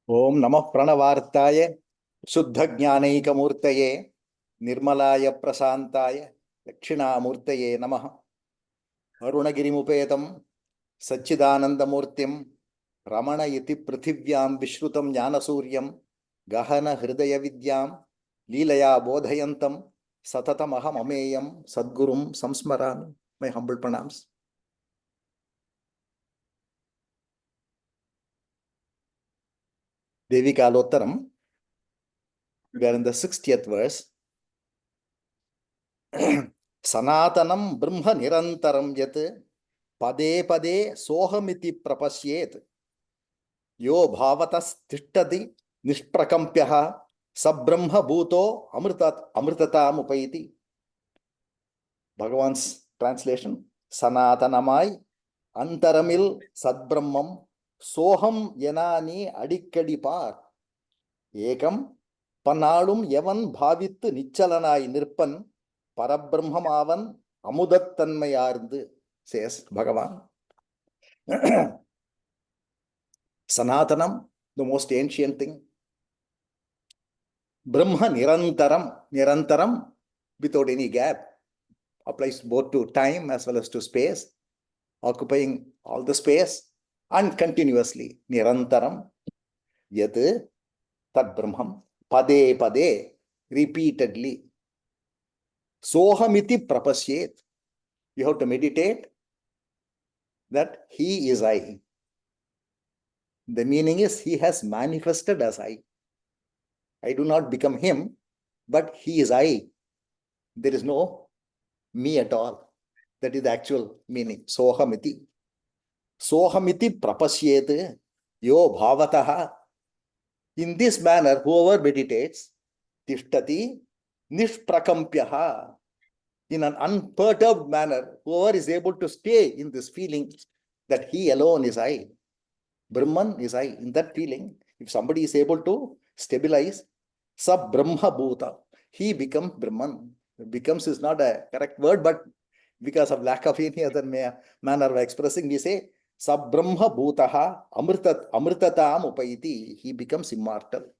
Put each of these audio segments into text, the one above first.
Om Namah Pranavartaya Shuddha Jnanayikamurtaye Nirmalaya Prasantaya Dakshinamurtaye Namaha Arunagirimupetam Sachidanandamurtim Ramana iti Prithivyam Vishrutam Jnanasuryam Gahana Hridaya Vidyam Leelaya Bodhayantam Satatamaham Ameyam Sadgurum Samsmarami. My humble pranams. Devi Kalottaram. We are in the 60th verse. Sanatanam Brahma Nirantaram Yat Pade Pade Sohamiti Prapasyet Yo Bhavatas Tishtati Nishprakampyaha Sabrahma Bhuto Amritatam Upayiti. Bhagavan's translation: Sanatanamai Antaramil Sadbrahmam Soham Yanani Adikkadipar Ekam Panalum Yavan Bhavit Nichalanai Nirpan Parabrahmamavan Amudattanmayarnd, says Bhagavan. Sanatanam, the most ancient thing. Brahma Nirantaram, without any gap, applies both to time as well as to space, occupying all the space and continuously. Nirantaram, Yat Tat Brahmam, Pade Pade, repeatedly. Sohamiti Prapasyet. You have to meditate that he is I. The meaning is he has manifested as I. I do not become him, but he is I. There is no me at all. That is the actual meaning. Sohamiti. Sohamiti prapasyet yo bhavataha. In this manner, whoever meditates, tishtati nishprakampyaha. In an unperturbed manner, whoever is able to stay in this feeling that he alone is I. Brahman is I. In that feeling, if somebody is able to stabilize, Sab Brahma Bhuta, he becomes Brahman. Becomes is not a correct word, but because of lack of any other manner of expressing, we say Sab Brahma Bhutaha Amritatam Upayiti. He becomes immortal.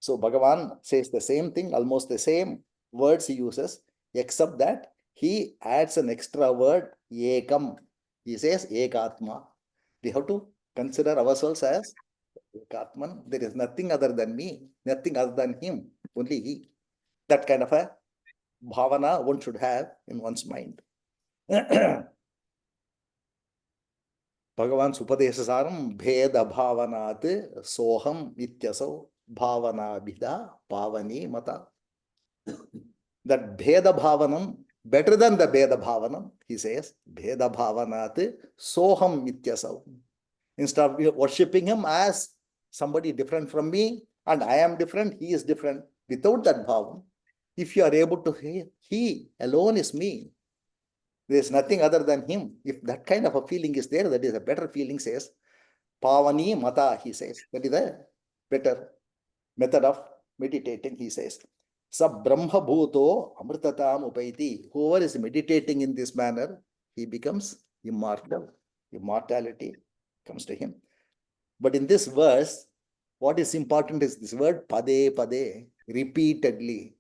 So Bhagavan says the same thing, almost the same words he uses, except that he adds an extra word, Ekam. He says Ekatma. We have to consider ourselves as Ekatman. There is nothing other than me, nothing other than him, only he. That kind of a bhavana one should have in one's mind. Bhagavan's Upadesasaram Bheda Bhavanat Soham Ityaso Bhavana Bhida Pavani Mata. That Bheda Bhavanam, better than the Bheda Bhavanam, he says, Bheda Bhavanat Soham Ityaso. Instead of worshipping him as somebody different from me, and I am different, he is different, without that bhavam, if you are able to say, he alone is me, there is nothing other than him. If that kind of a feeling is there, that is a better feeling, says, Pavani Mata, he says. That is a better method of meditating, he says. Sab Brahma Bhuto Amritatam Upaiti. Whoever is meditating in this manner, he becomes immortal. Immortality comes to him. But in this verse, what is important is this word Pade Pade, repeatedly.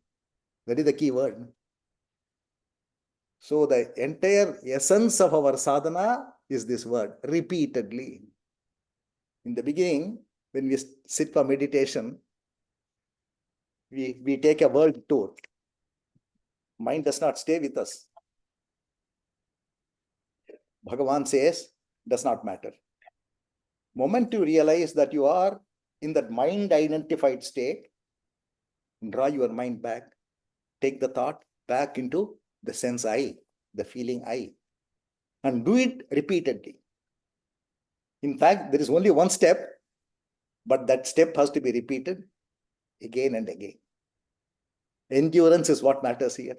That is the key word. So the entire essence of our sadhana is this word, repeatedly. In the beginning, when we sit for meditation, we take a world tour. Mind does not stay with us. Bhagavan says, does not matter. Moment you realize that you are in that mind-identified state, draw your mind back, take the thought back into the sense I, the feeling I, and do it repeatedly. In fact, there is only one step, but that step has to be repeated again and again. Endurance is what matters here,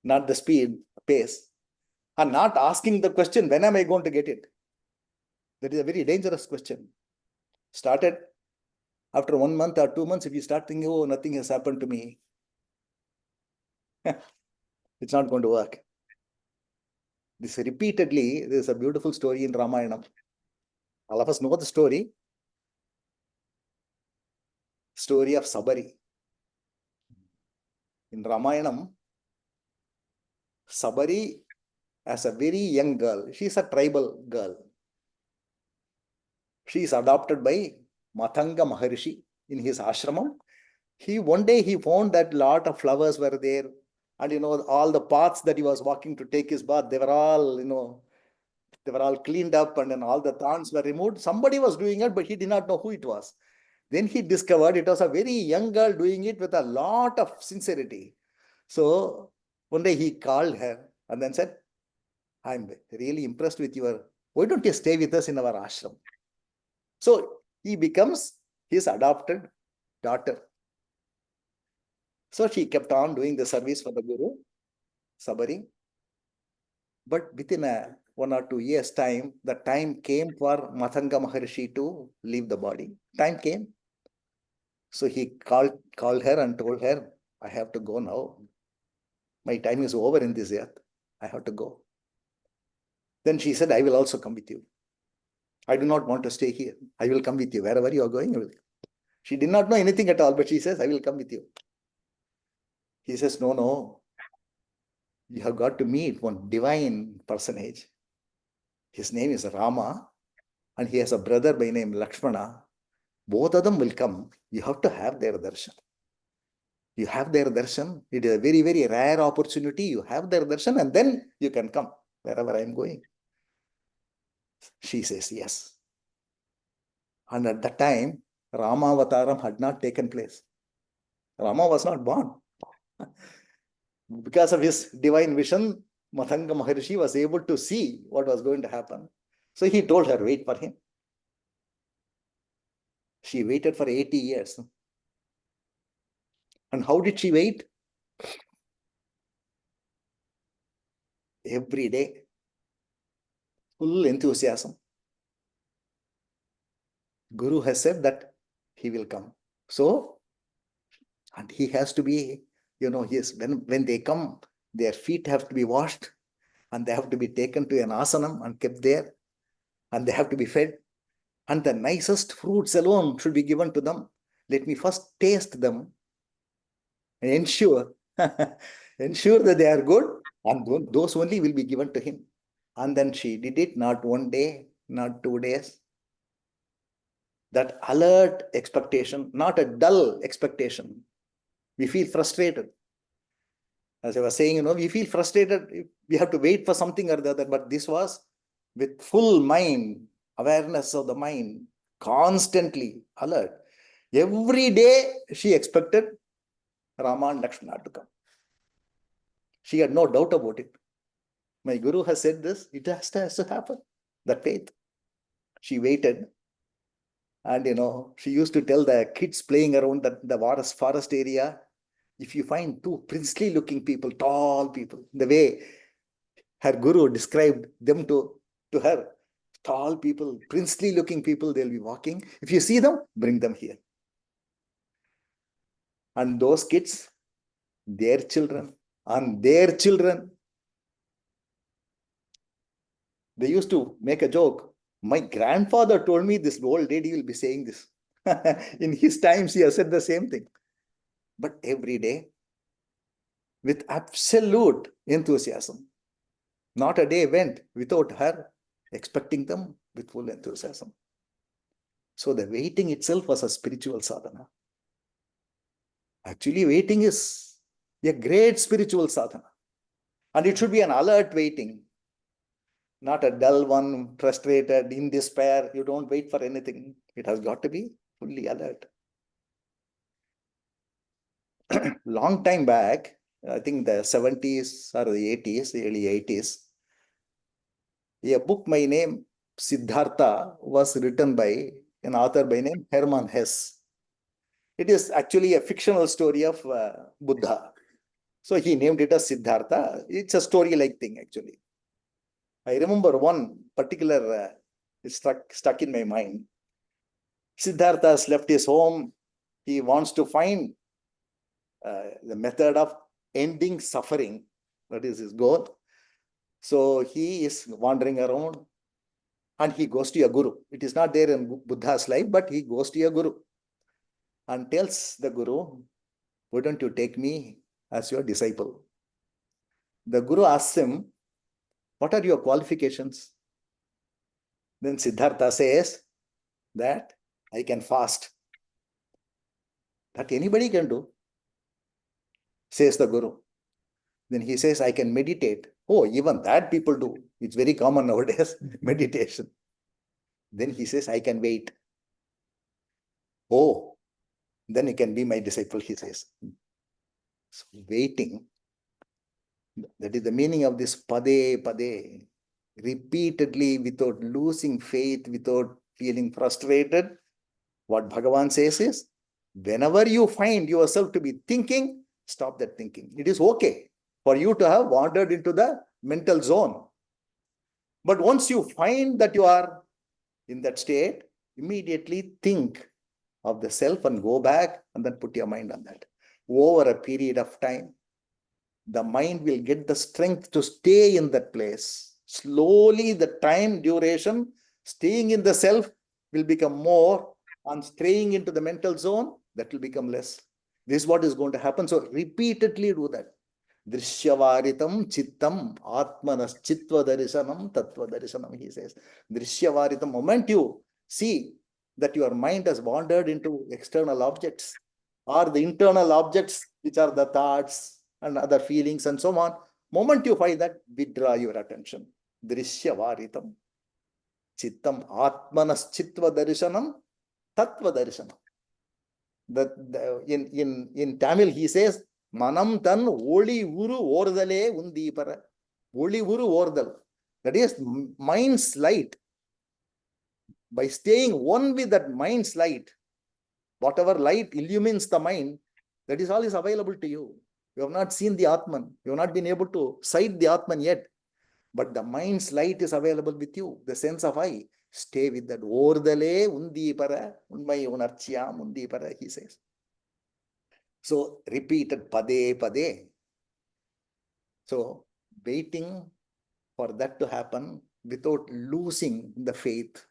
not the speed, pace, and not asking the question, when am I going to get it? That is a very dangerous question. Started after 1 month or 2 months, if you start thinking, oh, nothing has happened to me, it's not going to work. This repeatedly, there is a beautiful story in Ramayana. All of us know the story. story of Sabari. In Ramayanam, Sabari, as a very young girl, she is a tribal girl. She is adopted by Matanga Maharishi in his ashramam. One day he found that lot of flowers were there, and all the paths that he was walking to take his bath, they were all cleaned up, and then all the thorns were removed. Somebody was doing it, but he did not know who it was. Then he discovered it was a very young girl doing it with a lot of sincerity. So one day he called her and then said, I'm really impressed with why don't you stay with us in our ashram? So he becomes his adopted daughter. So she kept on doing the service for the Guru, Sabari. But within 1 or 2 years' time, the time came for Matanga Maharishi to leave the body. Time came. So he called her and told her, I have to go now. My time is over in this earth. I have to go. Then she said, I will also come with you. I do not want to stay here. I will come with you. Wherever you are going, She did not know anything at all, but she says, I will come with you. He says, no. You have got to meet one divine personage. His name is Rama, and he has a brother by name Lakshmana. Both of them will come. You have to have their darshan. You have their darshan. It is a very, very rare opportunity. You have their darshan, and then you can come wherever I am going. She says yes. And at that time, Ramavataram had not taken place. Rama was not born. Because of his divine vision, Matanga Maharishi was able to see what was going to happen. So he told her, wait for him. She waited for 80 years. And how did she wait? Every day. Full enthusiasm. Guru has said that he will come. So, and he has to be, when they come, their feet have to be washed, and they have to be taken to an asanam and kept there, and they have to be fed. And the nicest fruits alone should be given to them. Let me first taste them and ensure that they are good, and those only will be given to him. And then she did it, not 1 day, not 2 days. That alert expectation, not a dull expectation. We feel frustrated. As I was saying, we feel frustrated. We have to wait for something or the other, but this was with full mind, awareness of the mind, constantly alert. Every day she expected Rama and Lakshmana to come. She had no doubt about it. My Guru has said this, it has to happen. That faith. She waited. And she used to tell the kids playing around the forest area, if you find 2 princely looking people, tall people, the way her Guru described them to her, tall people, princely looking people, they'll be walking. If you see them, bring them here. And those kids, their children, and their children, they used to make a joke. My grandfather told me this old lady will be saying this. In his times, he has said the same thing. But every day, with absolute enthusiasm. Not a day went without her expecting them with full enthusiasm. So the waiting itself was a spiritual sadhana. Actually, waiting is a great spiritual sadhana. And it should be an alert waiting. Not a dull one, frustrated, in despair. You don't wait for anything. It has got to be fully alert. Long time back, I think the 70s or the 80s, the early 80s, a book by name Siddhartha was written by an author by name Hermann Hesse. It is actually a fictional story of Buddha. So he named it as Siddhartha. It's a story-like thing, actually. I remember one particular, stuck in my mind. Siddhartha has left his home. He wants to find the method of ending suffering. That is his goal. So he is wandering around and he goes to a guru. It is not there in Buddha's life, but he goes to a guru. and tells the Guru, why don't you take me as your disciple? The Guru asks him, what are your qualifications? Then Siddhartha says that I can fast. That anybody can do, says the Guru. Then he says, I can meditate. Oh, even that people do. It's very common nowadays, meditation. Then he says, I can wait. Oh, then he can be my disciple, he says. So waiting, that is the meaning of this pade, pade. Repeatedly, without losing faith, without feeling frustrated. What Bhagavan says is, whenever you find yourself to be thinking, stop that thinking. It is okay for you to have wandered into the mental zone. But once you find that you are in that state, immediately think of the self and go back and then put your mind on that. Over a period of time, the mind will get the strength to stay in that place. Slowly, the time duration, staying in the self will become more, and straying into the mental zone, that will become less. This is what is going to happen. So repeatedly do that. Drishyavaritam chittam atmanas chitva darishanam tattva darishanam, he says. Drishyavaritam, moment you see that your mind has wandered into external objects or the internal objects, which are the thoughts and other feelings and so on, moment you find that, withdraw your attention. Drishyavaritam chittam atmanas chitva darishanam tattva darishanam. In Tamil, he says, Manam tan oli uru ordale undipara. Oli uru ordal. That is mind's light. By staying one with that mind's light, whatever light illumines the mind, that is all is available to you. You have not seen the Atman. You have not been able to sight the Atman yet. But the mind's light is available with you. The sense of I. Stay with that. Ordale undipara. Unmai unarchiyam undipara, he says. So repeated pade, pade. So waiting for that to happen without losing the faith.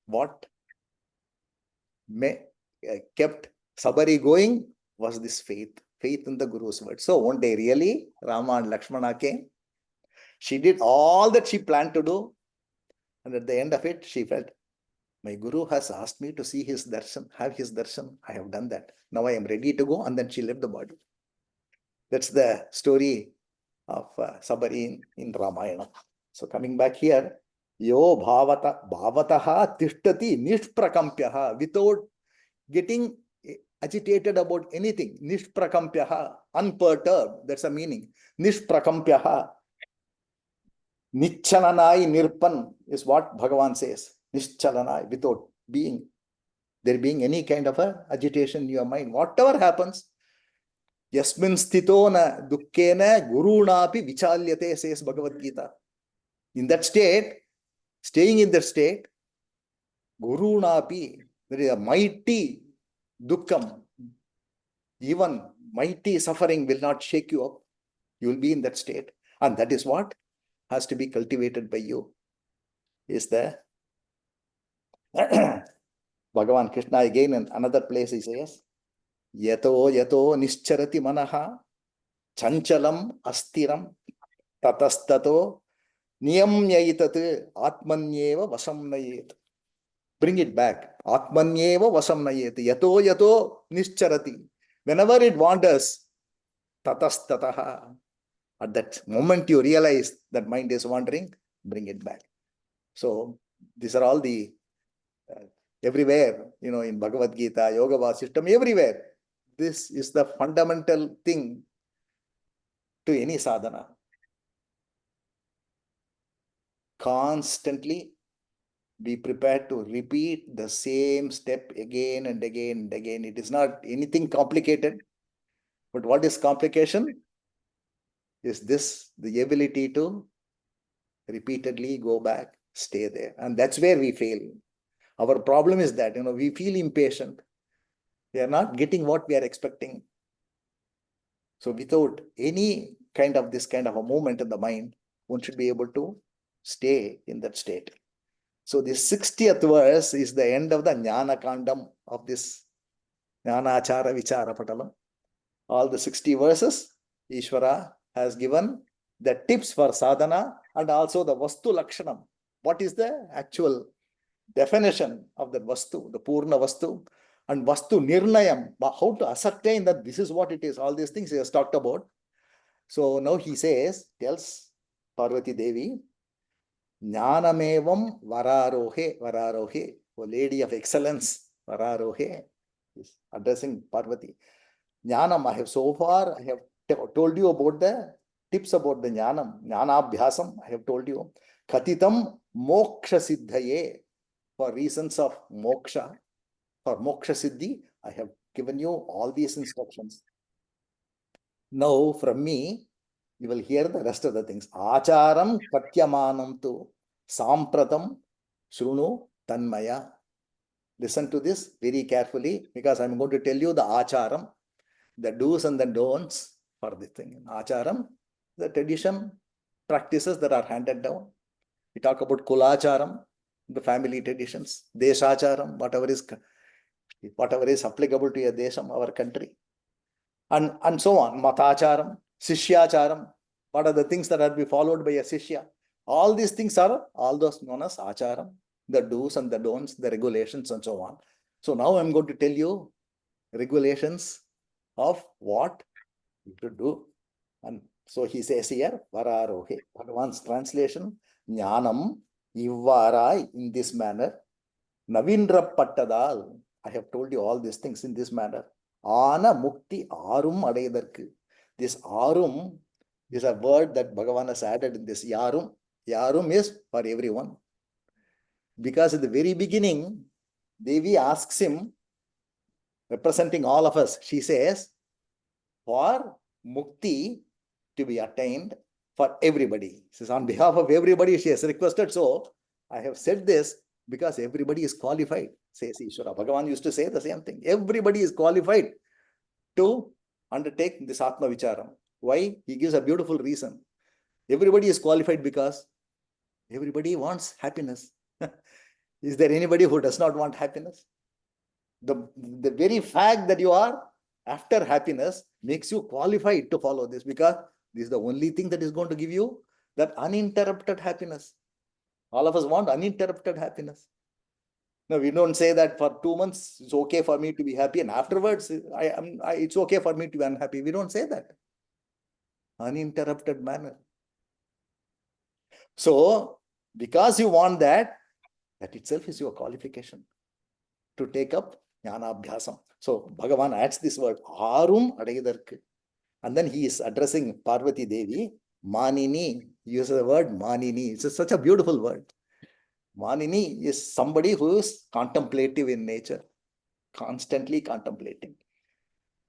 What kept Sabari going was this faith. Faith in the Guru's word. So one day really, Rama and Lakshmana came. She did all that she planned to do. And at the end of it, she felt, my Guru has asked me to see his darshan, have his darshan. I have done that. Now I am ready to go. And then she left the body. That's the story of Sabari in Ramayana. So coming back here, yo bhavataha tishtati nishprakampyaha, without getting agitated about anything. Nishprakampyaha, unperturbed. That's the meaning. Nishprakampyaha. Nichalanai nirpan is what Bhagavan says. Nichalanai, without there being any kind of a agitation in your mind. Whatever happens, yasmin sthito na dukkena gurunapi vichalyate, says Bhagavad Gita. In that state, staying in that state, gurunapi, there is a mighty dukkam, even mighty suffering will not shake you up. You will be in that state. And that is what has to be cultivated by you. Is the Bhagavan Krishna again in another place he says, Yato yato nischarati manaha chanchalam astiram tatastato niyamyaitat atmanyeva vasam nayet. Bring it back. Atmanyeva vasam nayet. Yato yato nischarati. Whenever it wanders, tatastataha. At that moment you realize that mind is wandering, bring it back. So these are all the everywhere, in Bhagavad Gita, Yoga Vasishtam, everywhere. This is the fundamental thing to any sadhana. Constantly be prepared to repeat the same step again and again and again. It is not anything complicated. But what is complication? Is this the ability to repeatedly go back, stay there. And that's where we fail. Our problem is that, we feel impatient. We are not getting what we are expecting. So without any kind of this kind of a movement in the mind, one should be able to stay in that state. So the 60th verse is the end of the Jnana Kandam of this Jnana Achara Vichara Patalam. All the 60 verses, Ishvara has given the tips for sadhana and also the Vastu Lakshanam. What is the actual definition of the Vastu, the Purna Vastu, and Vastu Nirnayam, how to ascertain that this is what it is. All these things he has talked about. So now he tells Parvati Devi, Jnanamevam Vararohe, O lady of excellence, Vararohe, is addressing Parvati. Jnanam, I have told you about the tips about the Jnanam, Jnanabhyasam, I have told you. Khatitam Moksha Siddhaye, for reasons of moksha, for moksha siddhi, I have given you all these instructions. Now from me, you will hear the rest of the things. Acharam Katyamanam tu Sampratam Shrunu Tanmaya. Listen to this very carefully, because I'm going to tell you the Acharam, the do's and the don'ts for this thing. Acharam, the tradition, practices that are handed down. We talk about Kulacharam, the family traditions, Deshacharam, whatever is applicable to a desham, our country, and so on. Matacharam, Sishyacharam, what are the things that are to be followed by a Sishya? All these things are all those known as Acharam, the do's and the don'ts, the regulations and so on. So now I'm going to tell you regulations of what to do. And so he says here, Vararohe, Bhagavan's translation, Jnanam, Ivvarai, in this manner, Navindra Pattadal, I have told you all these things in this manner. Ana Mukti Arum Adaidarku. This Arum is a word that Bhagavan has added in this Yarum. Yarum is for everyone. Because at the very beginning, Devi asks him, representing all of us, she says, for Mukti to be attained for everybody. She says, on behalf of everybody, she has requested. So I have said this because everybody is qualified, says Ishvara. Bhagavan used to say the same thing. Everybody is qualified to undertake this Atma Vicharam. Why? He gives a beautiful reason. Everybody is qualified because everybody wants happiness. Is there anybody who does not want happiness? The very fact that you are after happiness makes you qualified to follow this, because this is the only thing that is going to give you that uninterrupted happiness. All of us want uninterrupted happiness. No, we don't say that for 2 months it's okay for me to be happy and afterwards it's okay for me to be unhappy. We don't say that. Uninterrupted manner. So, because you want that, that itself is your qualification to take up Jnana Abhyasam. So, Bhagavan adds this word, Arum Adaidarku. And then he is addressing Parvati Devi, Manini. He uses the word Manini. It's such a beautiful word. Manini is somebody who is contemplative in nature, constantly contemplating.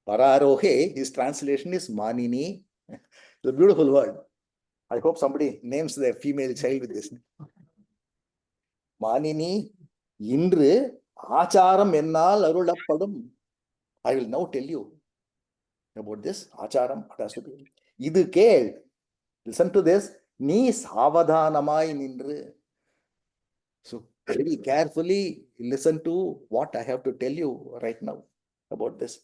Vararohe, his translation is Manini. It's a beautiful word. I hope somebody names their female child with this. Manini, Indru, Acharam ennal arulapadum. I will now tell you about this Acharam. Idu keel. Listen to this. Ni savadhanamai nindru. So very carefully listen to what I have to tell you right now about this.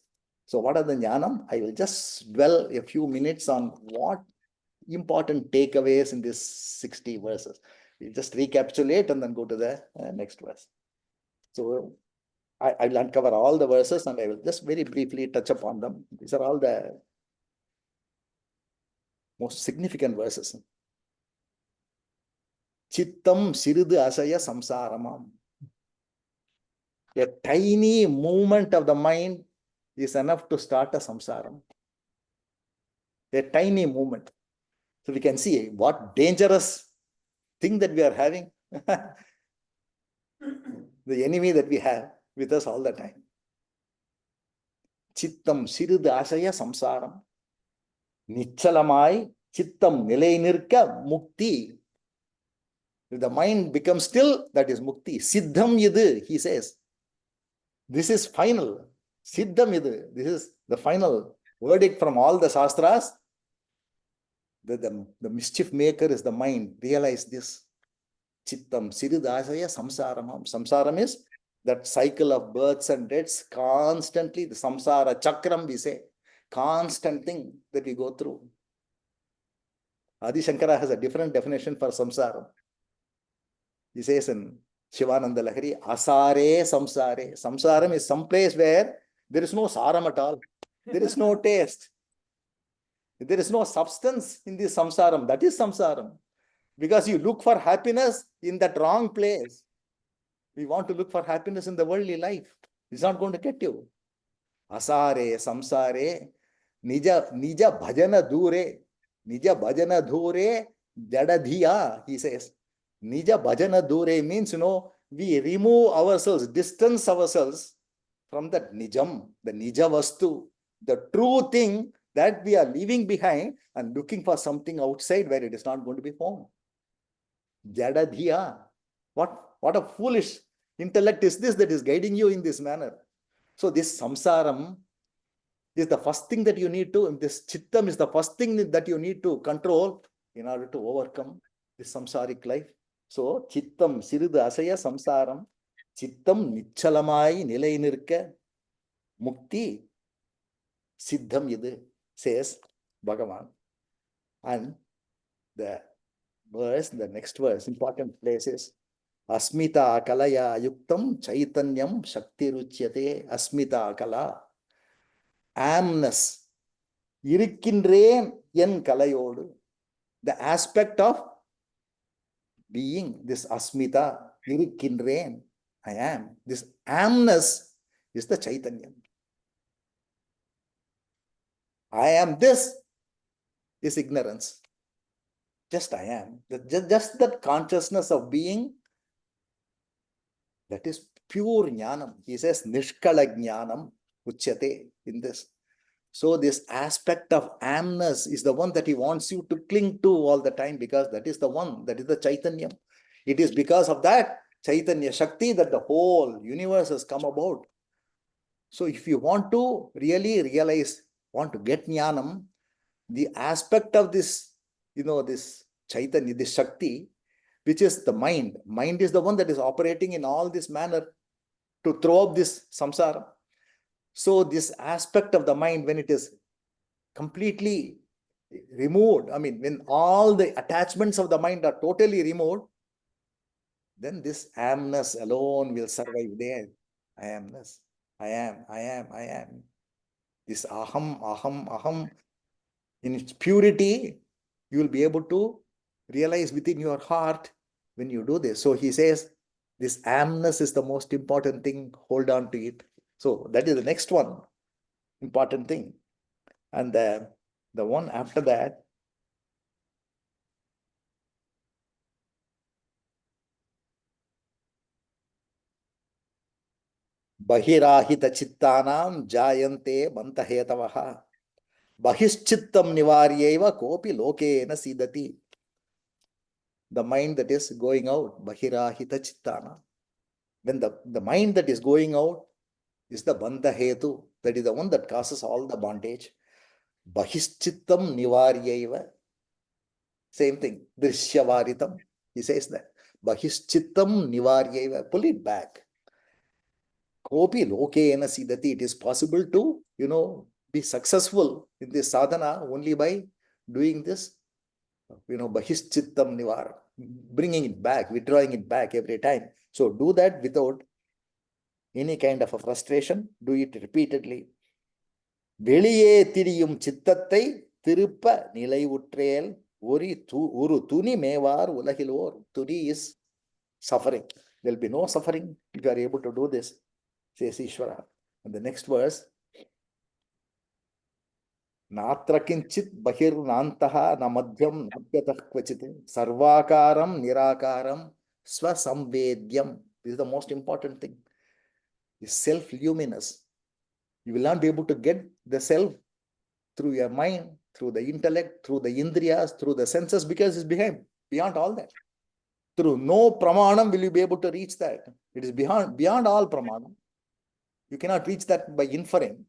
So what are the Jnanam? I will just dwell a few minutes on what important takeaways in these 60 verses. We'll just recapitulate and then go to the next verse. So I will uncover all the verses and I will just very briefly touch upon them. These are all the most significant verses. Chittam Siridu Asaya Samsaramam. A tiny movement of the mind is enough to start a samsaram. A tiny movement. So we can see what dangerous thing that we are having. The enemy that we have with us all the time. Chittam Siridu Asaya Samsaram. Nichalamai Chittam Nilai Nirka Mukti. If the mind becomes still, that is Mukti. Siddham Yid, he says. This is final. Siddham Yid. This is the final verdict from all the Shastras. The mischief maker is the mind. Realize this. Chittam siridasaya samsaramam. Samsaram is that cycle of births and deaths, constantly, the samsara chakram, we say, constant thing that we go through. Adi Shankara has a different definition for samsara. He says in Shivananda Lahari, asare samsare. Samsaram is some place where there is no saram at all. There is no taste. There is no substance in this samsaram. That is samsaram. Because you look for happiness in that wrong place. We want to look for happiness in the worldly life. It's not going to get you. Asare, samsare, nija bhajana dure, jadadhiya, he says. Nija bhajana dure means, we remove ourselves, distance ourselves from that nijam, the nija vastu, the true thing that we are leaving behind and looking for something outside where it is not going to be found. Jadadhiya. What a foolish intellect is this that is guiding you in this manner. So this samsaram is the first thing that you need to, this chittam is the first thing that you need to control in order to overcome this samsaric life. So chittam siridhu asaya samsaram, chittam nichalamai nilai nirka, mukti siddham idu, says Bhagavan. And the next verse, important place is Asmita kalaya yuktam chaitanyam shakti ruchyate. Asmita kala, amness, irikindren yen kalayodu. The aspect of being, this asmita, irikindren, I am. This amness is the chaitanyam. I am this is ignorance. Just I am. Just that consciousness of being, that is pure jnanam. He says nishkala jnanam uchyate in this. So this aspect of amness is the one that he wants you to cling to all the time, because that is the one, that is the chaitanya. It is because of that chaitanya shakti that the whole universe has come about. So if you want to really realize, want to get jnanam, the aspect of this, this chaitanya, this shakti, which is the mind. Mind is the one that is operating in all this manner to throw up this samsara. So this aspect of the mind, when it is completely removed, when all the attachments of the mind are totally removed, then this amness alone will survive there. I amness. I am. This aham, in its purity, you will be able to realize within your heart when you do this. So he says, this amness is the most important thing. Hold on to it. So that is the next one, important thing. And the one after that, bahirahita chittanam jayante bantahetavaha bahischittam nivaryeva kopi lokena sidati. The mind that is going out, bahirahita chittana. When the mind that is going out is the bandhahetu, that is the one that causes all the bondage. Bahischittam nivaryeva. Same thing, drishyavaritam. He says that. Bahischittam nivaryeva. Pull it back. Kopi lokena sidati. It is possible to, be successful in this sadhana only by doing this, bahischittam nivar, bringing it back, withdrawing it back every time. So do that without any kind of a frustration. Do it repeatedly. Veliye tiriyum chittatai tiruppa nilai utrel uru tuni mevar ulahilor. Tuni is suffering. There will be no suffering if you are able to do this, says Ishvara. And the next verse, Natra kinchit bahir nantaha namadhyam nabhyatah kvachit sarvakaram nirakaram swasamvedyam. This is the most important thing. Is self-luminous. You will not be able to get the self through your mind, through the intellect, through the indriyas, through the senses, because it's beyond all that. Through no pramanam will you be able to reach that. It is beyond all pramanam. You cannot reach that by inferring.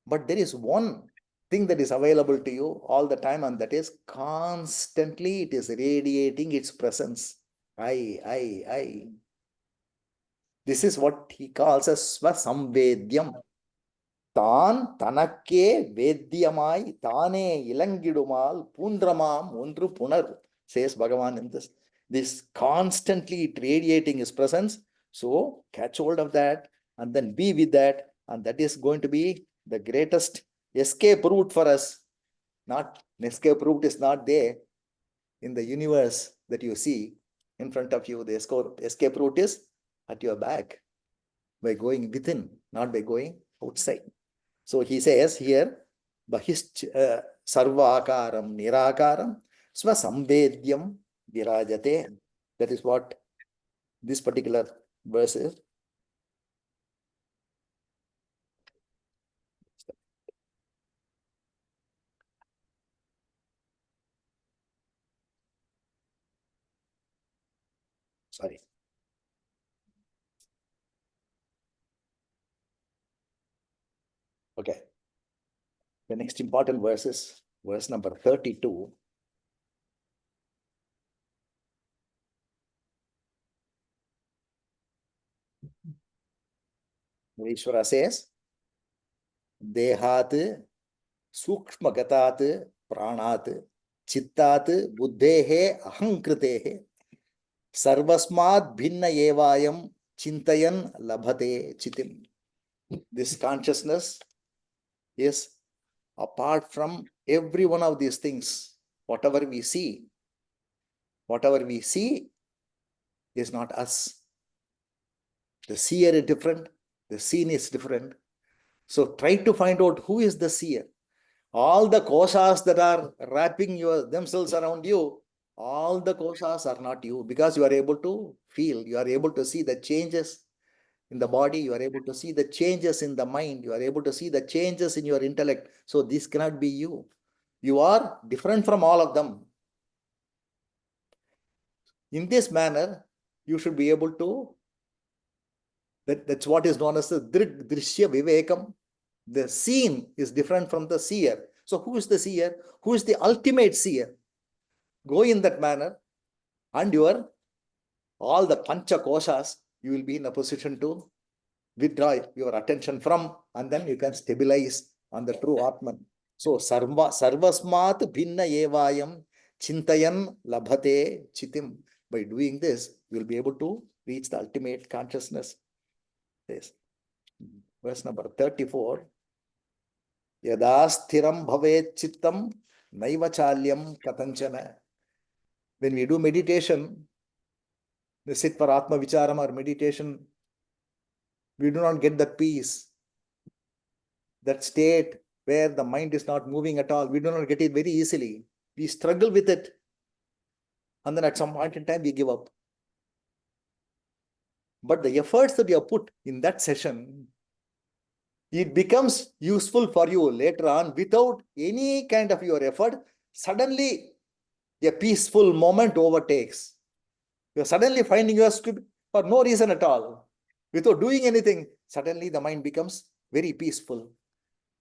But there is one thing that is available to you all the time, and that is constantly it is radiating its presence. I. This is what he calls as Swasamvedyam. Tan Tanake Vedyamai Tane Ilangidumal Pundramam Undru Punar, says Bhagavan in this. This constantly radiating his presence. So catch hold of that and then be with that. And that is going to be the greatest escape route for us. Not an escape route is not there in the universe that you see in front of you. The escape route is at your back by going within, not by going outside. So he says here, Bahishch Sarvakaram Nirakaram Swasamvedyam Virajate. That is what this particular verse is. Sorry. Okay. The next important verse is verse number 32. Ishvara says, Dehat Sukshmagatat Pranat Chittat Buddhehe Ahankritehe Sarvasmat Bhinna Evayam Chintayan Labhate Chitim. This consciousness is apart from every one of these things. Whatever we see is not us. The seer is different, the seen is different. So try to find out who is the seer. All the koshas that are wrapping themselves around you, all the koshas are not you, because you are able to feel, you are able to see the changes in the body, you are able to see the changes in the mind, you are able to see the changes in your intellect. So this cannot be you. You are different from all of them. In this manner, you should be able to, that's what is known as the drishya vivekam. The seen is different from the seer. So who is the seer? Who is the ultimate seer? Go in that manner, and all the pancha koshas, you will be in a position to withdraw your attention from, and then you can stabilize on the true Atman. So sarvasmat bhinna evayam chintayan labhate chitim. By doing this, you will be able to reach the ultimate consciousness. Yes. Verse number 34. Yada sthiram bhavet chittam naiva chalyam katanchana. When we do meditation, we sit for Atma Vicharam or meditation, we do not get that peace, that state where the mind is not moving at all. We do not get it very easily. We struggle with it. And then at some point in time, we give up. But the efforts that you have put in that session, it becomes useful for you later on without any kind of your effort. Suddenly, a peaceful moment overtakes. You are suddenly finding yourself for no reason at all. Without doing anything, suddenly the mind becomes very peaceful.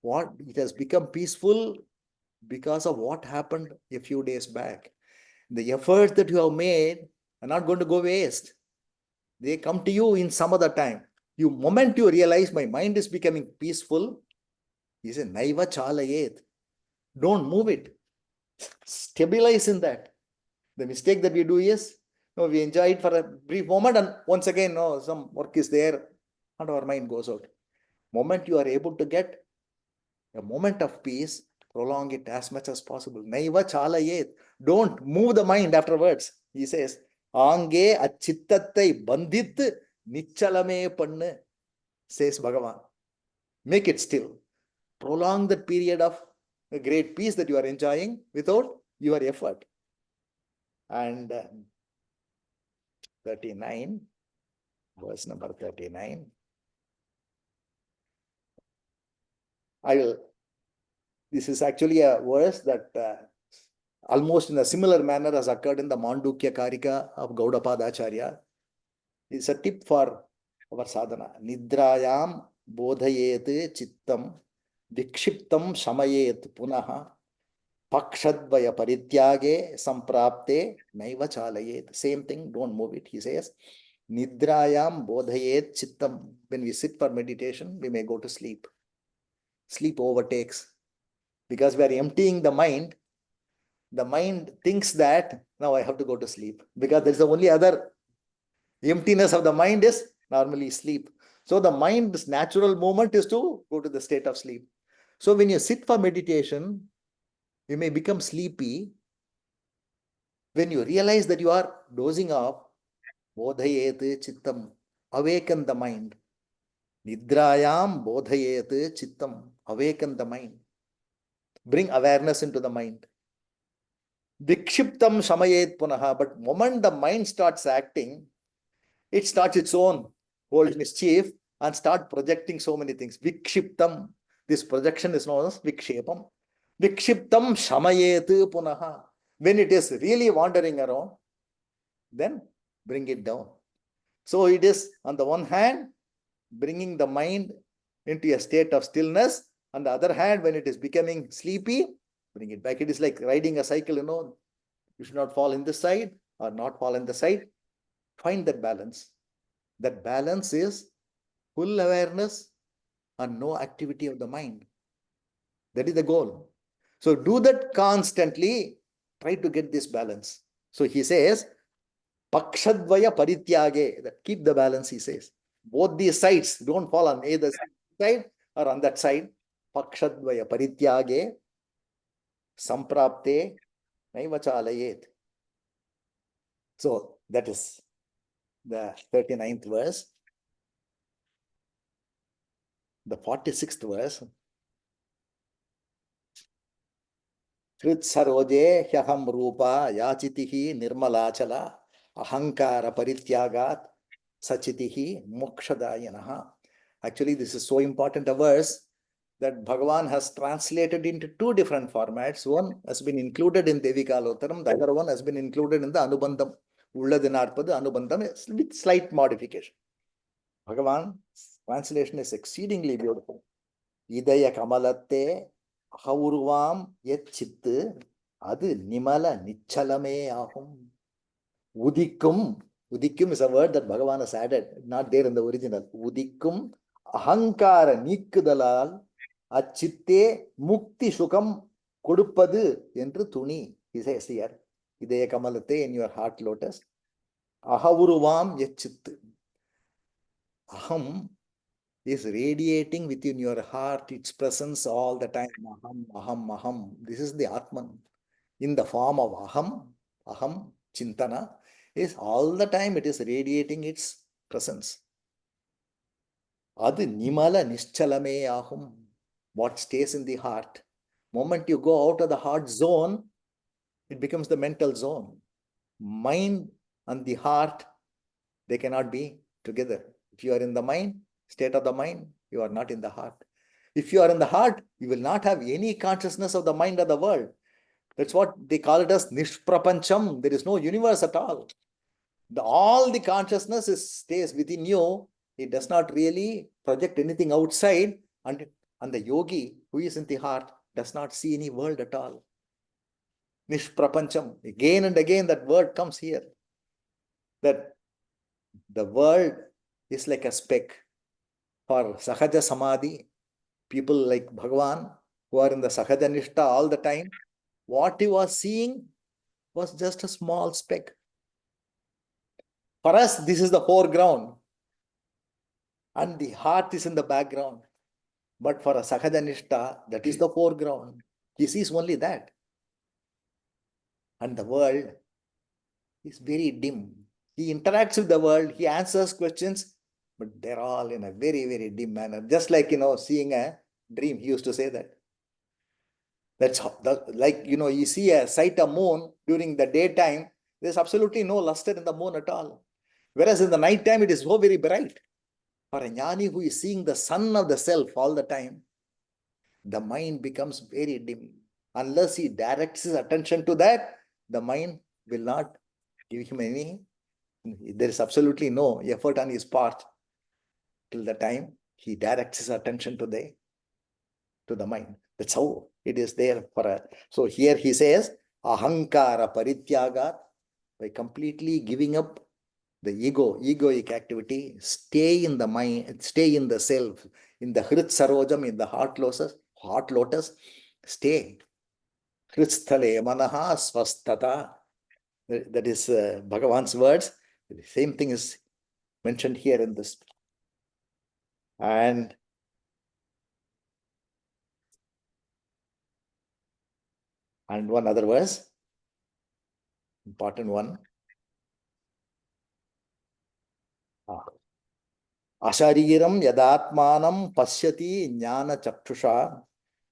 What? It has become peaceful because of what happened a few days back. The efforts that you have made are not going to go waste. They come to you in some other time. Moment you realize my mind is becoming peaceful, you say, Naiva chalayet. Don't move it. Stabilize in that. The mistake that we do is, we enjoy it for a brief moment, and once again, some work is there, and our mind goes out. Moment you are able to get a moment of peace, prolong it as much as possible. Naiva chalayet. Don't move the mind afterwards. He says, Ange achittattai bandhit nichalame pannu, says Bhagavan. Make it still. Prolong the period of a great peace that you are enjoying without your effort. And 39, verse number 39. This is actually a verse that almost in a similar manner has occurred in the Mandukya Karika of Gaudapada Acharya. It's a tip for our sadhana. Nidrayam bodhayet chittam vikshiptam shamayet punaha pakshadvaya parityage samprapte naiva chalayet. Same thing, don't move it. He says, nidrayam bodhayet chittam. When we sit for meditation, we may go to sleep. Sleep overtakes because we are emptying the mind. The mind thinks that now I have to go to sleep because there is the only other emptiness of the mind is normally sleep. So the mind's natural movement is to go to the state of sleep. So when you sit for meditation, you may become sleepy. When you realize that you are dozing off, bodhayet chittam, awaken the mind. Nidrayam bodhayet chittam, awaken the mind. Bring awareness into the mind. Vikshiptam shamayet punaha, but moment the mind starts acting, it starts its own old mischief and start projecting so many things. Vikshiptam, this projection is known as vikshepam. Vikshiptam shamayet punaha. When it is really wandering around, then bring it down. So it is on the one hand, bringing the mind into a state of stillness. On the other hand, when it is becoming sleepy, bring it back. It is like riding a cycle, you should not fall in this side or not fall in the side. Find that balance. That balance is full awareness and no activity of the mind. That is the goal. So do that constantly. Try to get this balance. So he says, pakshadvaya parityage. Keep the balance, he says. Both these sides, don't fall on either side or on that side. Pakshadvaya parityage samprapte naiva chalayet. So that is the 39th verse. The 46th verse. Krit saroje hyaham rupa yachitihi nirmalachala ahankara parityagat sachitihi mokshadayanaha. Actually, this is so important a verse that Bhagavan has translated into two different formats. One has been included in Devi Kalottaram, the other one has been included in the Anubandham. Ulladinarpadu Anubandham with slight modification. Bhagavan's translation is exceedingly beautiful. Idaya kamalatte ahauruvam yet chittu adu nimala nichalame ahum. Udikum. Udikum is a word that Bhagavan has added, not there in the original. Udikum ahankara nikudalal achitte mukti sukam kodupadu endru tuni. He says here, Idaya kamalate, in your heart lotus. Ahavuruvam yet chittu. Aham is radiating within your heart, its presence all the time. Aham, aham, aham. This is the Atman. In the form of aham, chintana, is all the time it is radiating its presence. Adu nimala nischalame ahum. What stays in the heart. Moment you go out of the heart zone, it becomes the mental zone. Mind and the heart, they cannot be together. If you are in the mind, state of the mind, you are not in the heart. If you are in the heart, you will not have any consciousness of the mind or the world. That's what they call it as nishprapancham. There is no universe at all. All the consciousness stays within you. It does not really project anything outside. And the yogi who is in the heart does not see any world at all. Nishprapancham. Again and again that word comes here. That the world is like a speck. For Sahaja Samadhi, people like Bhagavan who are in the Sahaja Nishta all the time, what he was seeing was just a small speck. For us, this is the foreground and the heart is in the background. But for a Sahaja Nishta, that is the foreground. He sees only that. And the world is very dim. He interacts with the world, he answers questions, but they're all in a very, very dim manner. Just like, seeing a dream. He used to say that. That's how, like, you see a sight of moon during the daytime, there's absolutely no luster in the moon at all. Whereas in the night time, it is so very bright. For a jnani who is seeing the sun of the self all the time, the mind becomes very dim. Unless he directs his attention to that, the mind will not give him any. There is absolutely no effort on his part till the time he directs his attention to the to the mind. That's how it is there for a. So here he says, ahankara parityagat, by completely giving up the egoic activity, stay in the mind, stay in the self, in the Hrit Sarojam, in the heart lotus, stay. Hritstale manaha swastata. That is Bhagavan's words. The same thing is mentioned here in this. And one other verse, important one. Ashariram yadatmanam pasyati jnana chakshusha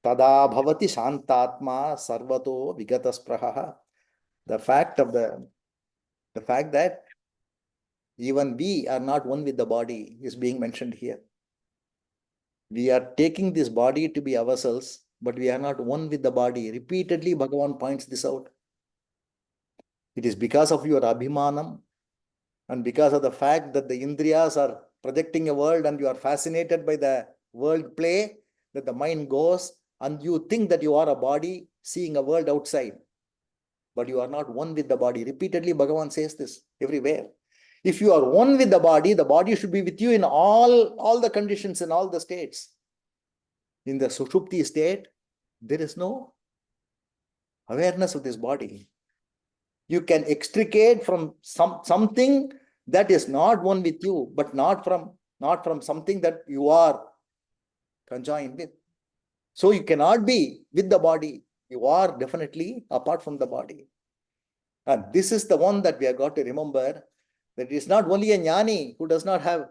tada bhavati shantatma sarvato vigataspraha. The fact that even we are not one with the body is being mentioned here. We are taking this body to be ourselves, but we are not one with the body. Repeatedly, Bhagavan points this out. It is because of your abhimanam and because of the fact that the indriyas are projecting a world and you are fascinated by the world play, that the mind goes and you think that you are a body seeing a world outside, but you are not one with the body. Repeatedly, Bhagavan says this everywhere. If you are one with the body should be with you in all the conditions, in all the states. In the Sushupti state, there is no awareness of this body. You can extricate from something that is not one with you, but not from something that you are conjoined with. So you cannot be with the body. You are definitely apart from the body. And this is the one that we have got to remember, that it is not only a jnani who does not have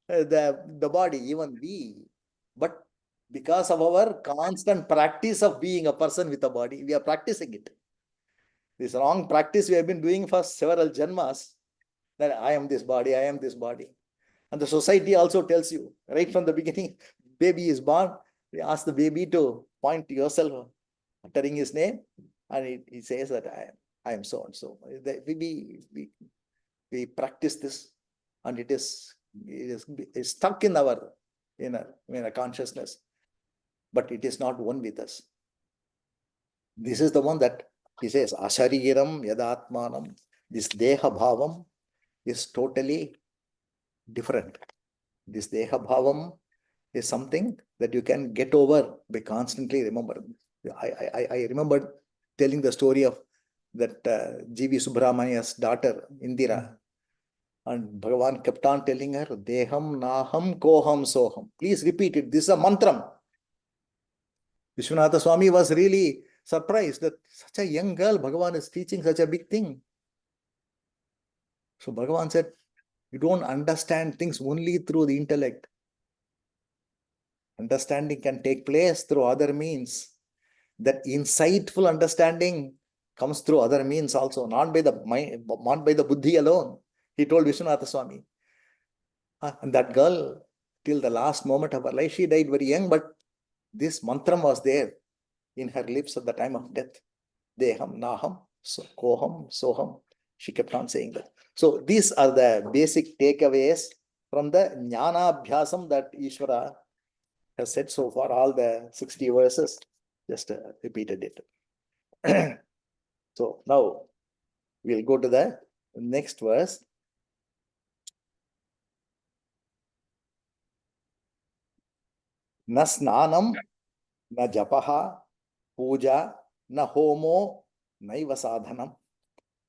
the body, even we, but because of our constant practice of being a person with a body, we are practicing it. This wrong practice we have been doing for several janmas, that I am this body, I am this body. And the society also tells you, right from the beginning, baby is born, we ask the baby to point to yourself, uttering his name, and he says that I am so and so. We practice this, and it is stuck in our inner consciousness, but it is not one with us. This is the one that he says, ashariram yadatmanam. This deha bhavam is totally different. This deha bhavam is something that you can get over by constantly remembering. I remember telling the story of that G.V. Subramania's daughter, Indira. And Bhagavan kept on telling her, Deham Naham Koham Soham. Please repeat it. This is a mantram. Vishwanatha Swami was really surprised that such a young girl, Bhagavan is teaching such a big thing. So Bhagavan said, you don't understand things only through the intellect. Understanding can take place through other means. That insightful understanding comes through other means also, not by the mind, not by the buddhi alone. He told Vishwanatha Swami. And that girl, till the last moment of her life, she died very young, but this mantram was there in her lips at the time of death. Deham, Naham, Koham, Soham. She kept on saying that. So these are the basic takeaways from the Jnana Abhyasam that Ishvara has said so far, all the 60 verses. Just repeated it. So now we'll go to the next verse. Na snanam, na japaha, puja, na homo, naiva sadhanam.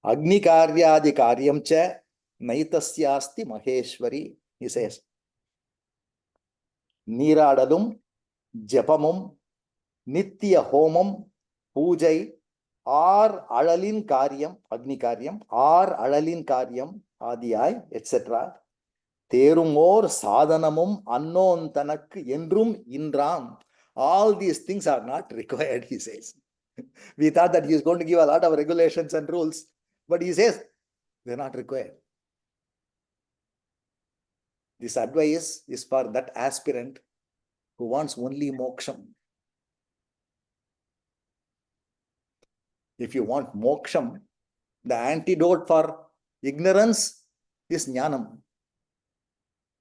Agni karyadi karyam cha, naitasyasti maheshwari. He says, Neeradalum, japamum, nitya homam, pujai, or alalin karyam, agni karyam, or alalin karyam, adiyai, etc. Terumor sadhanamum unknown tanak endrum indram. All these things are not required, he says. We thought that he is going to give a lot of regulations and rules, but he says they're not required. This advice is for that aspirant who wants only moksham. If you want moksham, the antidote for ignorance is jnanam.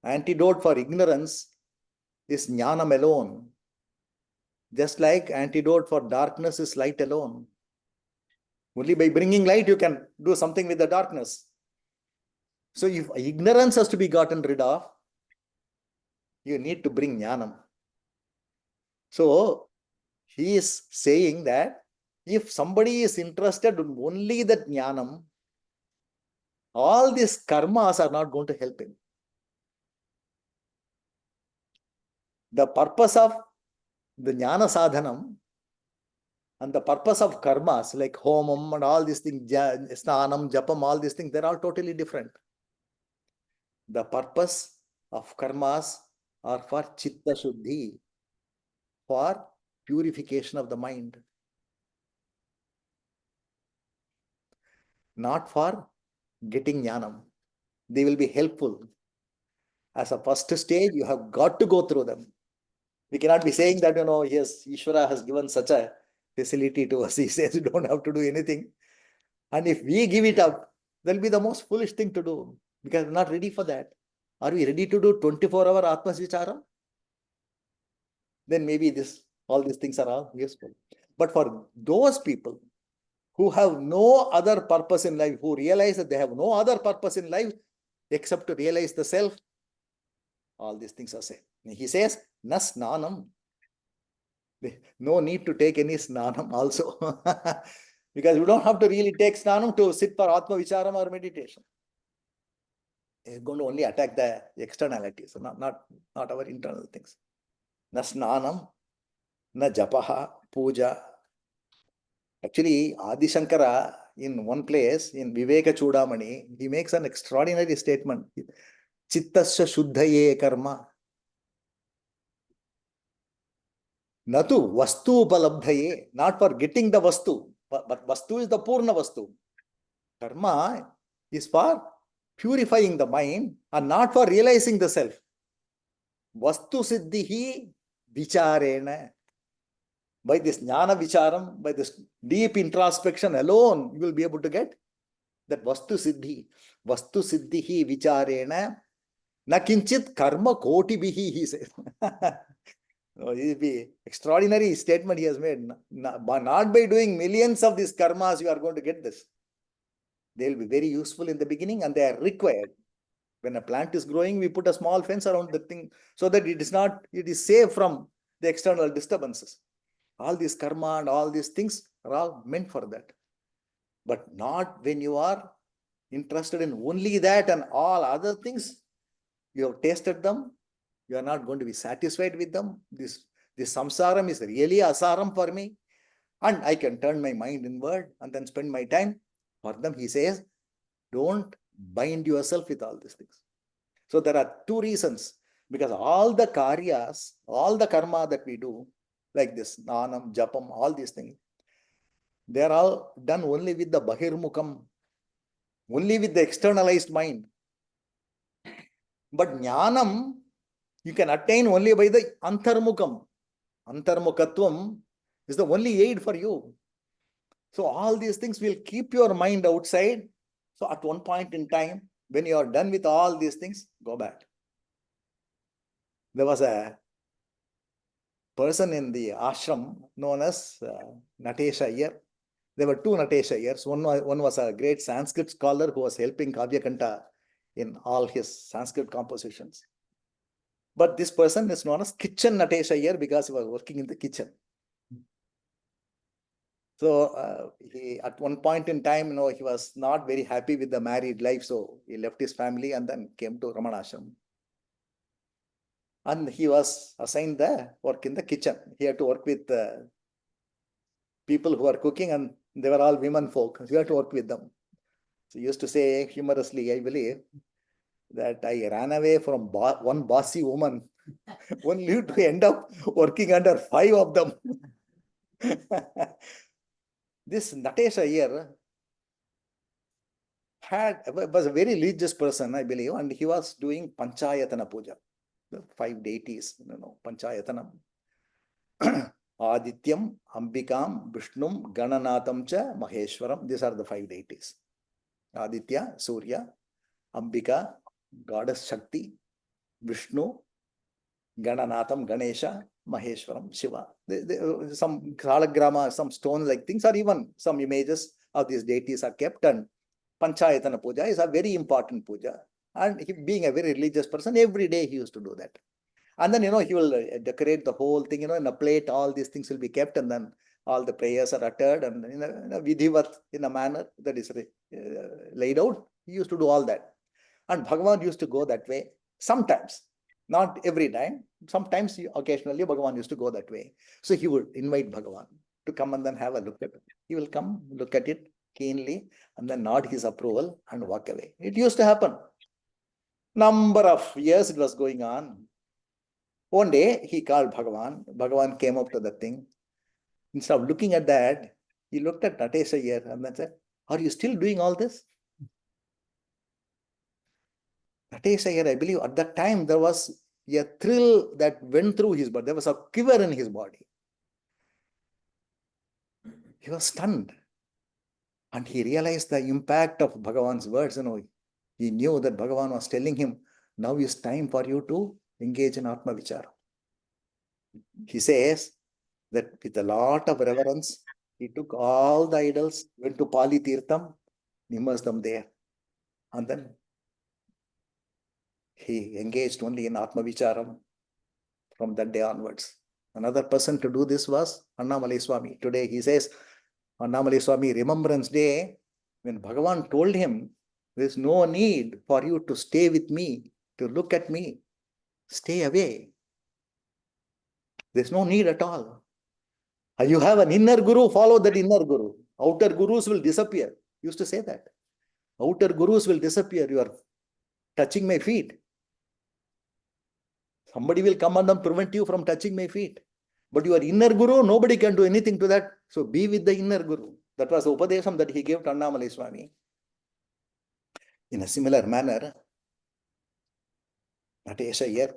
Antidote for ignorance is jnanam alone. Just like antidote for darkness is light alone. Only by bringing light you can do something with the darkness. So if ignorance has to be gotten rid of, you need to bring jnanam. So he is saying that if somebody is interested in only that jnanam, all these karmas are not going to help him. The purpose of the jnana sadhanam and the purpose of karmas like homam and all these things, snanam, japam, all these things, they're all totally different. The purpose of karmas are for chitta shuddhi, for purification of the mind, not for getting jnanam. They will be helpful. As a first stage, you have got to go through them. We cannot be saying that, yes, Ishvara has given such a facility to us. He says you don't have to do anything. And if we give it up, that'll be the most foolish thing to do because we're not ready for that. Are we ready to do 24-hour Atma Vicharam? Then maybe all these things are all useful. But for those people who have no other purpose in life, who realize that they have no other purpose in life except to realize the self, all these things are said. He says, na snanam. No need to take any snanam also. Because you don't have to really take snanam to sit for Atma Vicharam or meditation. It's going to only attack the externalities, not our internal things. Na snanam, na japaha, puja. Actually, Adi Shankara, in one place, in Viveka Chudamani, he makes an extraordinary statement. Chittasya shuddhaye karma. Natu vastu upalabdhaye, not for getting the vastu, but vastu is the purna vastu. Karma is for purifying the mind and not for realizing the self. Vastu siddhihi vicharena. By this jnana vicharam, by this deep introspection alone, you will be able to get that vastu siddhi. Vastu siddhihi vicharena na kinchit karma koti bihi, he says. It be extraordinary statement he has made. Not by doing millions of these karmas, you are going to get this. They will be very useful in the beginning and they are required. When a plant is growing, we put a small fence around the thing so that it is safe from the external disturbances. All these karma and all these things are all meant for that. But not when you are interested in only that and all other things. You have tasted them. You are not going to be satisfied with them. This samsaram is really asaram for me. And I can turn my mind inward and then spend my time. For them, he says, don't bind yourself with all these things. So there are two reasons. Because all the karyas, all the karma that we do, like this, nanam, japam, all these things, they are all done only with the bahirmukam, only with the externalized mind. But jnanam, you can attain only by the antarmukam. Antarmukatvam is the only aid for you. So all these things will keep your mind outside. So at one point in time, when you are done with all these things, go back. There was a person in the ashram known as Natesh Iyer. There were two Natesh Iyers. One was a great Sanskrit scholar who was helping Kavya Kanta in all his Sanskrit compositions. But this person is known as Kitchen Natesh Iyer because he was working in the kitchen. So he, at one point in time, he was not very happy with the married life. So he left his family and then came to Ramanashram. And he was assigned the work in the kitchen. He had to work with people who are cooking and they were all women folk. So he had to work with them. So he used to say humorously, I believe, that I ran away from one bossy woman only to end up working under 5 of them. This Natesh Iyer was a very religious person, I believe, and he was doing Panchayatana Puja, the 5 deities, Panchayatanam. Adityam, Ambikam, Vishnum, Gananatham cha Maheshwaram. These are the 5 deities. Aditya, Surya, Ambika, Goddess Shakti, Vishnu, Gananatham, Ganesha, Maheshwaram, Shiva. Some Kalagrama, some stone like things, or even some images of these deities are kept, and Panchayatana Puja is a very important puja. And he, being a very religious person, every day he used to do that. And then, he will decorate the whole thing, in a plate, all these things will be kept, and then all the prayers are uttered, and in a vidhivat, in a manner that is laid out. He used to do all that. And Bhagavan used to go that way sometimes, not every time. Sometimes, occasionally, Bhagavan used to go that way. So he would invite Bhagavan to come and then have a look at it. He will come, look at it keenly, and then nod his approval and walk away. It used to happen. Number of years it was going on. One day, he called Bhagavan. Bhagavan came up to the thing. Instead of looking at that, he looked at Natesha here and then said, "Are you still doing all this?" Natesha here, I believe at that time there was a thrill that went through his body. There was a quiver in his body. He was stunned. And he realized the impact of Bhagavan's words. He knew that Bhagavan was telling him, now is time for you to engage in Atma Vichara. He says that with a lot of reverence, he took all the idols, went to Pali Tirtham, immersed them there. And then he engaged only in Atma Vicharam from that day onwards. Another person to do this was Annamalai Swami. Today he says, Annamalai Swami Remembrance Day, when Bhagavan told him, there is no need for you to stay with me, to look at me. Stay away. There's no need at all. You have an inner guru, follow that inner guru. Outer gurus will disappear. He used to say that. Outer gurus will disappear. You are touching my feet. Somebody will come and prevent you from touching my feet. But your inner guru, nobody can do anything to that. So be with the inner guru. That was the Upadesam that he gave to Annamalai Swami. In a similar manner, Natesha here,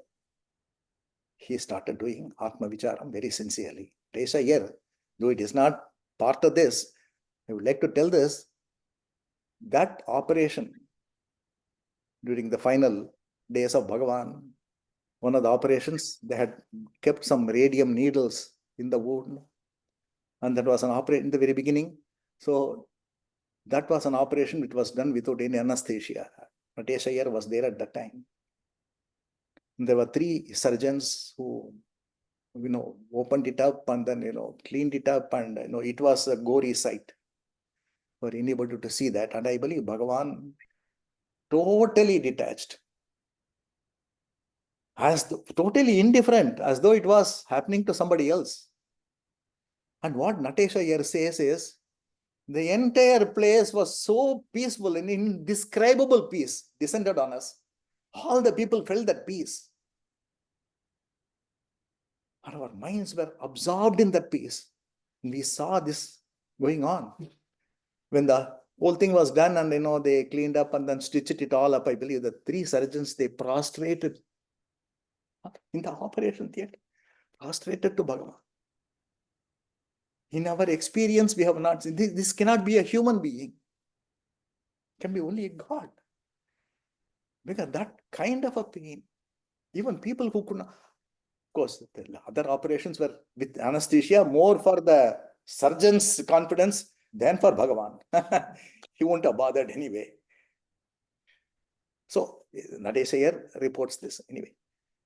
he started doing Atma Vicharam very sincerely. Natesha here, though it is not part of this, I would like to tell this, that operation during the final days of Bhagavan, one of the operations, they had kept some radium needles in the wound. And that was an operation in the very beginning. So that was an operation which was done without any anesthesia. Natesha Iyer was there at that time. And there were 3 surgeons who, opened it up and then, cleaned it up, and, it was a gory sight for anybody to see that. And I believe Bhagavan totally detached, totally indifferent, as though it was happening to somebody else. And what Natesha here says is, the entire place was so peaceful, an indescribable peace descended on us. All the people felt that peace. And our minds were absorbed in that peace. And we saw this going on. When the whole thing was done and, they cleaned up and then stitched it all up, I believe the 3 surgeons, they prostrated in the operation theater, prostrated to Bhagavan. In our experience, we have not seen this cannot be a human being. It can be only a God. Because that kind of a pain, even people who could not, of course, the other operations were with anesthesia, more for the surgeon's confidence than for Bhagavan. He wouldn't have bothered anyway. So, Natesha Iyer reports this anyway.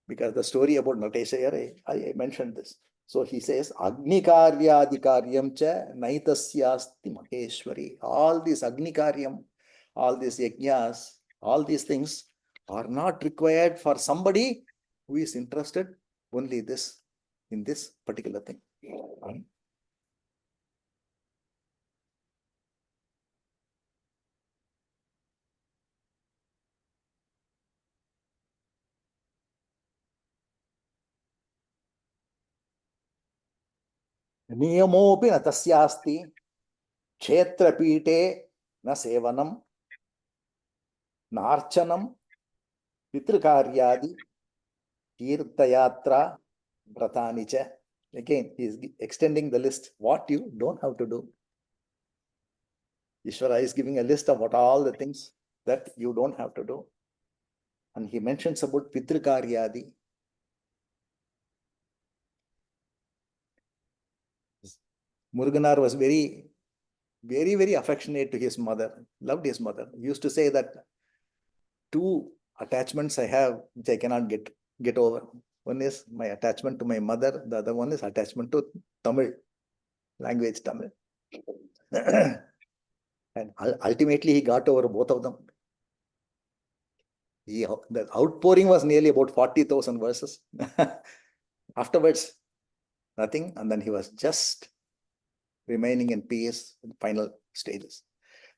Because the story about Natesha Iyer, I mentioned this. So he says, Agni Karyadikaryam cha naitasyasti Maheshwari. All this Agni Karyam, all these yajnas, all these things are not required for somebody who is interested only in this particular thing. Niyamopi na tasyasti kshetra pite na sevanam narchanam pitrikaryadi tirthayatra vratanicha. Again, he is extending the list. What you don't have to do. Ishvara is giving a list of what all the things that you don't have to do. And he mentions about pitrikaryadi. Muruganar was very, very, very affectionate to his mother, loved his mother. He used to say that two attachments I have which I cannot get over. One is my attachment to my mother, the other one is attachment to Tamil, language Tamil. And ultimately he got over both of them. The outpouring was nearly about 40,000 verses. Afterwards, nothing, and then he was just remaining in peace in final stages.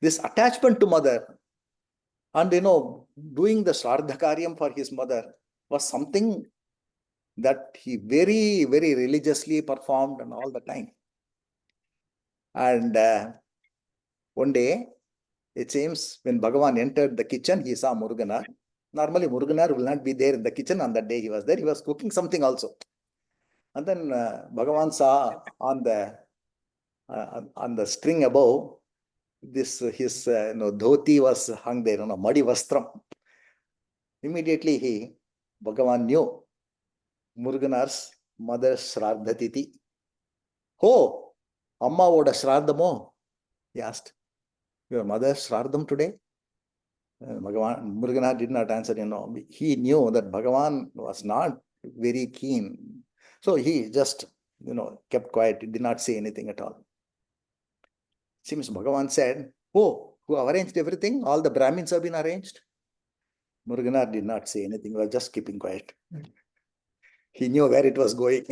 This attachment to mother and doing the Shraddha Karyam for his mother was something that he very, very religiously performed and all the time. And one day, it seems when Bhagavan entered the kitchen, he saw Muruganar. Normally, Muruganar will not be there in the kitchen. On that day he was there. He was cooking something also. And then Bhagavan saw on the string above, his dhoti was hung there, madi vastram. Immediately Bhagavan knew Muruganar's mother's Shraddha Tithi. Oh, Amma oda Shraddamo? He asked. Your mother's Shraddham today? Muruganar did not answer. He knew that Bhagavan was not very keen. So he just, kept quiet, did not say anything at all. Seems Bhagavan said, oh, who arranged everything? All the Brahmins have been arranged? Muruganar did not say anything, he was just keeping quiet. He knew where it was going.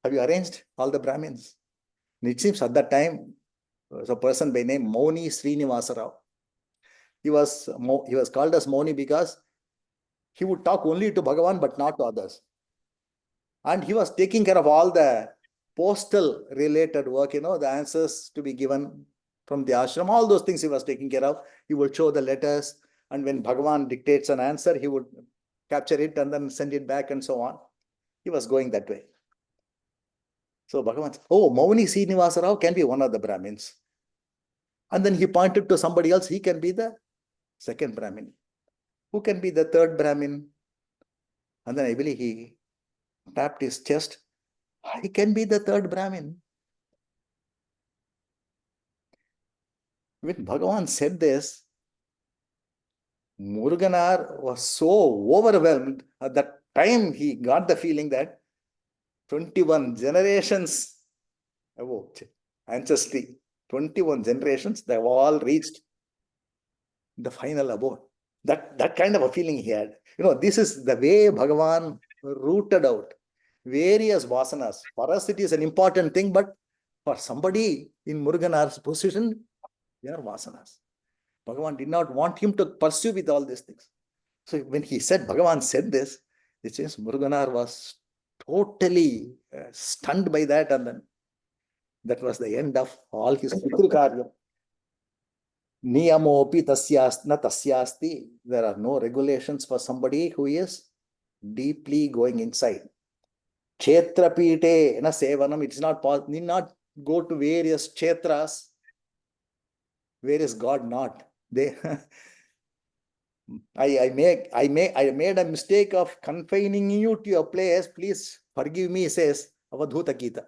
Have you arranged all the Brahmins? And it seems at that time, there was a person by name Mauni Srinivasa Rao. He was called as Mauni because he would talk only to Bhagavan but not to others. And he was taking care of all the postal related work, the answers to be given from the ashram, all those things he was taking care of. He would show the letters, and when Bhagavan dictates an answer, he would capture it and then send it back and so on. He was going that way. So Bhagavan said, oh, Mauni Srinivasa Rao can be one of the Brahmins. And then he pointed to somebody else, he can be the second Brahmin. Who can be the third Brahmin? And then I believe he tapped his chest. I can be the third Brahmin. When Bhagavan said this, Muruganar was so overwhelmed. At that time, he got the feeling that 21 generations ancestry, 21 generations, they have all reached the final abode. That kind of a feeling he had. This is the way Bhagavan rooted out various vasanas. For us, it is an important thing, but for somebody in Muruganar's position, they are vasanas. Bhagavan did not want him to pursue with all these things. So when Bhagavan said this, it says Muruganar was totally stunned by that, and then that was the end of all his Pitrukaryam. Niyamopi tasyasna tasyasti. There are no regulations for somebody who is deeply going inside. Kshetrapite na sevanam. It is not possible. Need not go to various kshetras. Where is God not? I made a mistake of confining you to a place. Please forgive me, says Avadhuta Gita.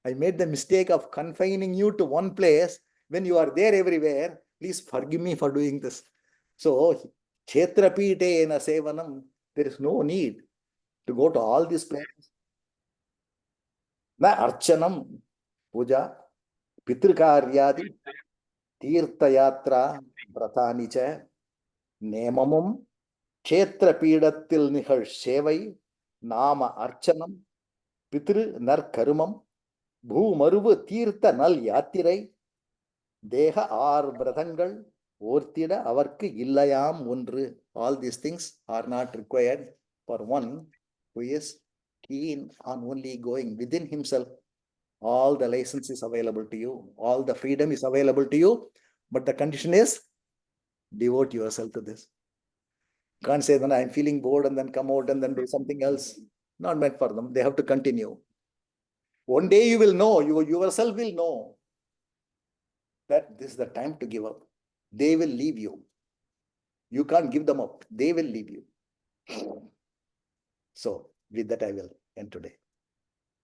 I made the mistake of confining you to one place when you are there everywhere. Please forgive me for doing this. So, Kshetrapite na sevanam. There is no need to go to all these places. Na archanam, puja, pitrikaryadi, tirthayatra, pratanicha, nemamum, kshetrapidatil nihal sevai, nama archanam, pitru nar karumam, bhu maruvu tirtha nal yatirai, deha ar brathangal, ortida avarku illayam undru. All these things are not required for one who is keen on only going within himself. All the license is available to you. All the freedom is available to you. But the condition is devote yourself to this. Can't say that I'm feeling bored and then come out and then do something else. Not meant for them. They have to continue. One day you will know, you yourself will know that this is the time to give up. They will leave you. You can't give them up. They will leave you. So, with that, I will end today.